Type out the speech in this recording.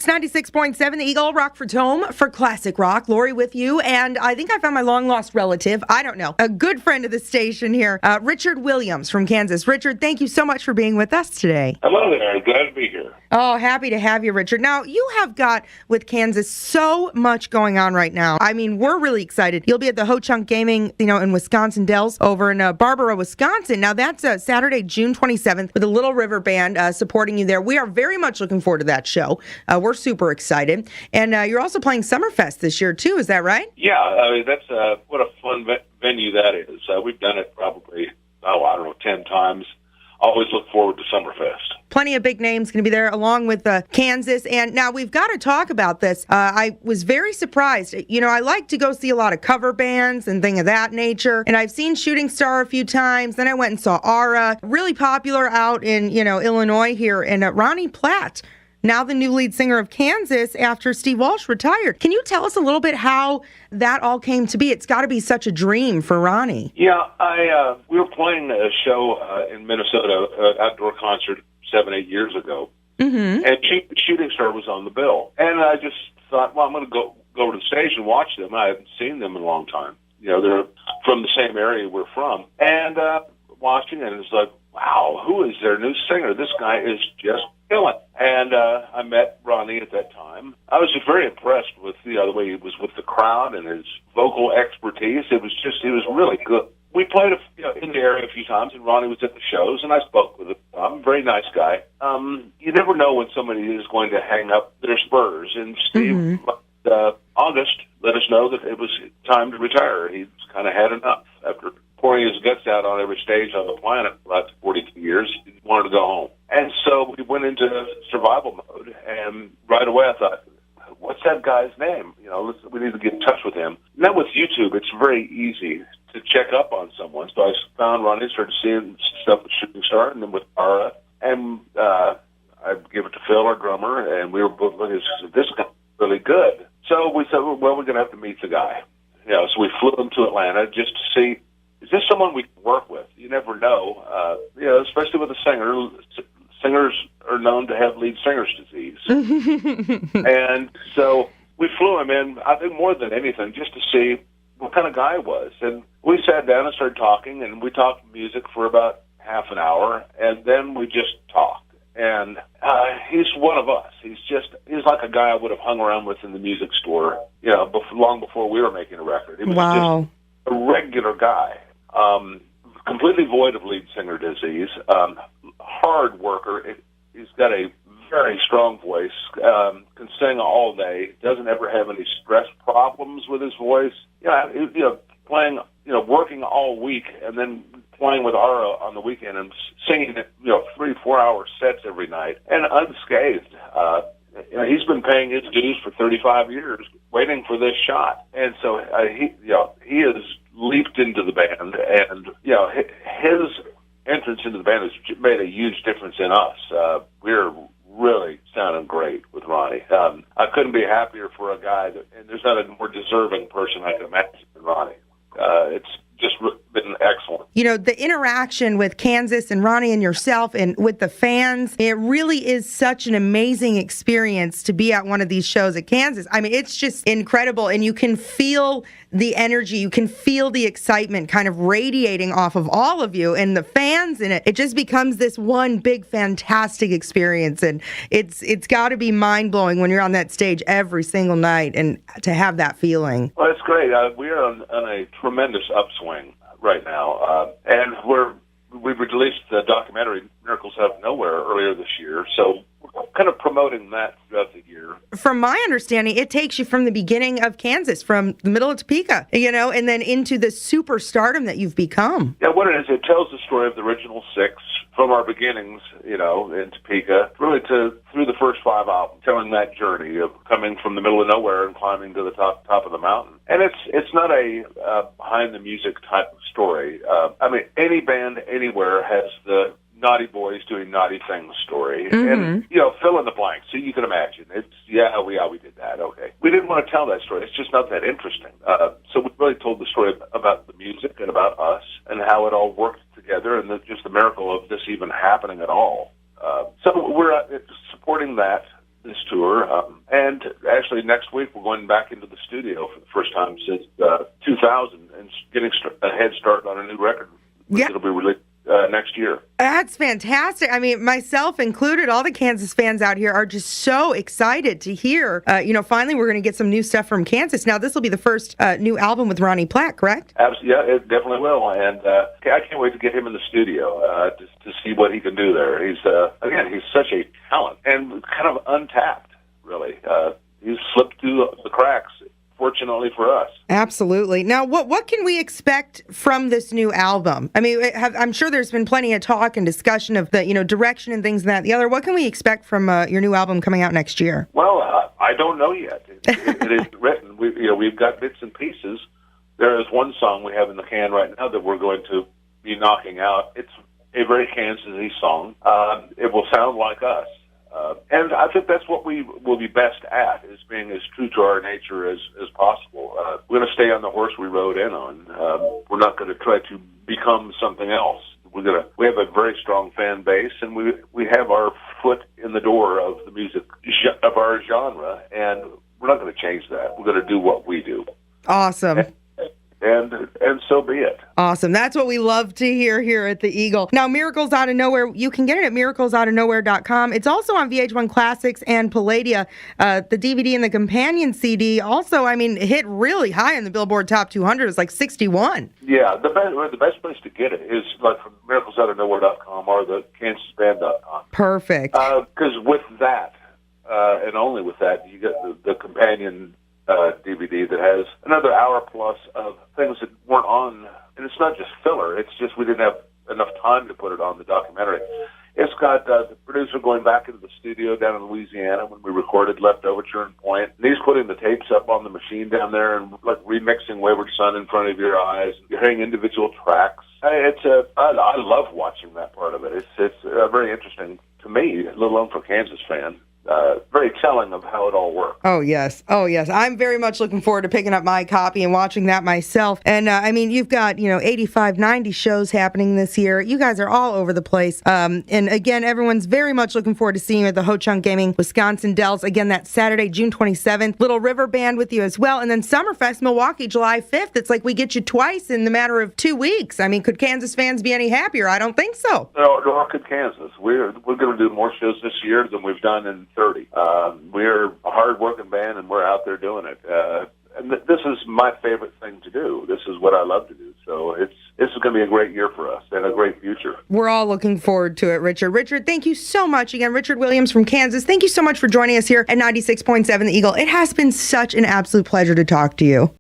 It's 96.7, the Eagle, Rockford's home for classic rock. Lori with you, and I think I found my long-lost relative, I don't know, a good friend of the station here, Richard Williams from Kansas. Richard, thank you so much for being with us today. Hello there. Glad to be here. Oh, happy to have you, Richard. Now, you have got, with Kansas, so much going on right now. I mean, we're really excited. You'll be at the Ho Chunk Gaming, in Wisconsin Dells over in Barbara, Wisconsin. Now, that's Saturday, June 27th, with the Little River Band supporting you there. We are very much looking forward to that show. We're super excited. And you're also playing Summerfest this year, too. Is that right? Yeah, I mean, that's what a fun venue that is. We've done it probably, 10 times. Always look forward to Summerfest. Plenty of big names going to be there, along with Kansas. And now we've got to talk about this. I was very surprised. I like to go see a lot of cover bands and things of that nature. And I've seen Shooting Star a few times. Then I went and saw Aura, really popular out in, Illinois here. And Ronnie Platt, now the new lead singer of Kansas after Steve Walsh retired. Can you tell us a little bit how that all came to be? It's got to be such a dream for Ronnie. Yeah, we were playing a show in Minnesota, outdoor concert 7-8 years ago, and Shooting Star was on the bill. And I just thought, well, I'm going to go over to the stage and watch them. I haven't seen them in a long time. They're from the same area we're from. And watching, and it's like, wow, who is their new singer? This guy is just killing. And I met Ronnie at that time. I was just very impressed with the way he was with the crowd and his vocal expertise. He was really good. We played in the area a few times, and Ronnie was at the shows, and I spoke with him. I'm a very nice guy. You never know when somebody is going to hang up their spurs. And Steve, August, let us know that it was time to retire. He's kind of had enough. After pouring his guts out on every stage on the planet for about 42 years, he wanted to go home. And so we went into survival mode, and right away I thought, what's that guy's name? We need to get in touch with him. Now with YouTube, it's very easy to check up on someone. So I found Ronnie, started seeing stuff with Shooting Star, and then with Aura, and I'd give it to Phil, our drummer, and we were both looking at this guy really good. So we said, well, we're going to have to meet the guy. So we flew him to Atlanta just to see, is this someone we can work with? You never know, especially with a singer. Singers are known to have lead singer's disease. And so we flew him in, I think more than anything, just to see what kind of guy he was. And we sat down and started talking, and we talked music for about half an hour, and then we just talked. And he's one of us. He's like a guy I would have hung around with in the music store, long before we were making a record. He was just a regular guy. Completely void of lead singer disease, hard worker. He's got a very strong voice, can sing all day, doesn't ever have any stress problems with his voice. Playing, working all week and then playing with Aura on the weekend and singing, 3-4 hour sets every night and unscathed. He's been paying his dues for 35 years, waiting for this shot. And so he has leaped into the band, and his entrance into the band has made a huge difference in us. We're really sounding great with Ronnie. I couldn't be happier for a guy, and there's not a more deserving person I can imagine than Ronnie. It's just been excellent. The interaction with Kansas and Ronnie and yourself and with the fans, it really is such an amazing experience to be at one of these shows at Kansas. I mean, it's just incredible, and you can feel the energy, you can feel the excitement kind of radiating off of all of you and the fans in it. It just becomes this one big, fantastic experience, and it's got to be mind-blowing when you're on that stage every single night and to have that feeling. Well, it's great. We are on a tremendous upswing right now, and we've released the documentary Miracles Out of Nowhere earlier this year, so we're kind of promoting that throughout the year. From my understanding, it takes you from the beginning of Kansas, from the middle of Topeka, and then into the super stardom that you've become. Yeah, what it is, it tells the story of the original 6 from our beginnings, in Topeka, really through the first 5 albums, telling that journey of coming from the middle of nowhere and climbing to the top of the mountain. And it's not a behind the music type of story. Any band anywhere has the naughty boys doing naughty things story. And, fill in the blanks. So you can imagine. It's, we did that. Okay. We didn't want to tell that story. It's just not that interesting. So we really told the story about the music and about us and how it all worked together and just the miracle of this even happening at all. So we're supporting this tour. And actually, next week we're going back into the studio for the first time since 2000 and getting a head start on a new record. Yeah. It'll be released next year. That's fantastic. I mean, myself included, all the Kansas fans out here are just so excited to hear, finally we're going to get some new stuff from Kansas. Now, this will be the first new album with Ronnie Platt, correct? Absolutely. Yeah, it definitely will. And I can't wait to get him in the studio to see what he can do there. He's such a talent and kind of untapped, really. He's slipped through the cracks, fortunately for us. Absolutely. Now, what can we expect from this new album? I mean, I'm sure there's been plenty of talk and discussion of the, direction and things and that. The other, what can we expect from your new album coming out next year? Well, I don't know yet. It is written. We've got bits and pieces. There is one song we have in the can right now that we're going to be knocking out. It's a very Kansas-y song. It will sound like us. And I think that's what we will be best at, is being as true to our nature as possible. We're going to stay on the horse we rode in on. We're not going to try to become something else. We have a very strong fan base, and we have our foot in the door of the music of our genre, and we're not going to change that. We're going to do what we do. Awesome. And so be it. Awesome. That's what we love to hear here at the Eagle. Now, Miracles Out of Nowhere, you can get it at miraclesoutofnowhere.com. It's also on VH1 Classics and Palladia. The DVD and the companion CD also, hit really high in the Billboard Top 200. It's like 61. Yeah, the best place to get it is like from miraclesoutofnowhere.com or the kansasband.com. Perfect. Because with that, and only with that, you get the companion DVD that has another hour plus of things that weren't on, and it's not just filler, it's just we didn't have enough time to put it on the documentary. It's got the producer going back into the studio down in Louisiana when we recorded Leftover and Point, and he's putting the tapes up on the machine down there and like remixing Wayward Son in front of your eyes. You're hearing individual tracks. I love watching that part of it. It's very interesting to me, let alone for a Kansas fan. Very telling of how it all works. Oh, yes. I'm very much looking forward to picking up my copy and watching that myself. And, you've got, 85, 90 shows happening this year. You guys are all over the place. And, again, everyone's very much looking forward to seeing you at the Ho Chunk Gaming Wisconsin Dells. Again, that Saturday, June 27th. Little River Band with you as well. And then Summerfest Milwaukee, July 5th. It's like we get you twice in the matter of 2 weeks. I mean, could Kansas fans be any happier? I don't think so. No, nor could Kansas. We're going to do more shows this year than we've done in 30. We're a hard-working band, and we're out there doing it. And this is my favorite thing to do. This is what I love to do. So this is going to be a great year for us and a great future. We're all looking forward to it, Richard. Richard, thank you so much. Again, Richard Williams from Kansas, thank you so much for joining us here at 96.7 The Eagle. It has been such an absolute pleasure to talk to you.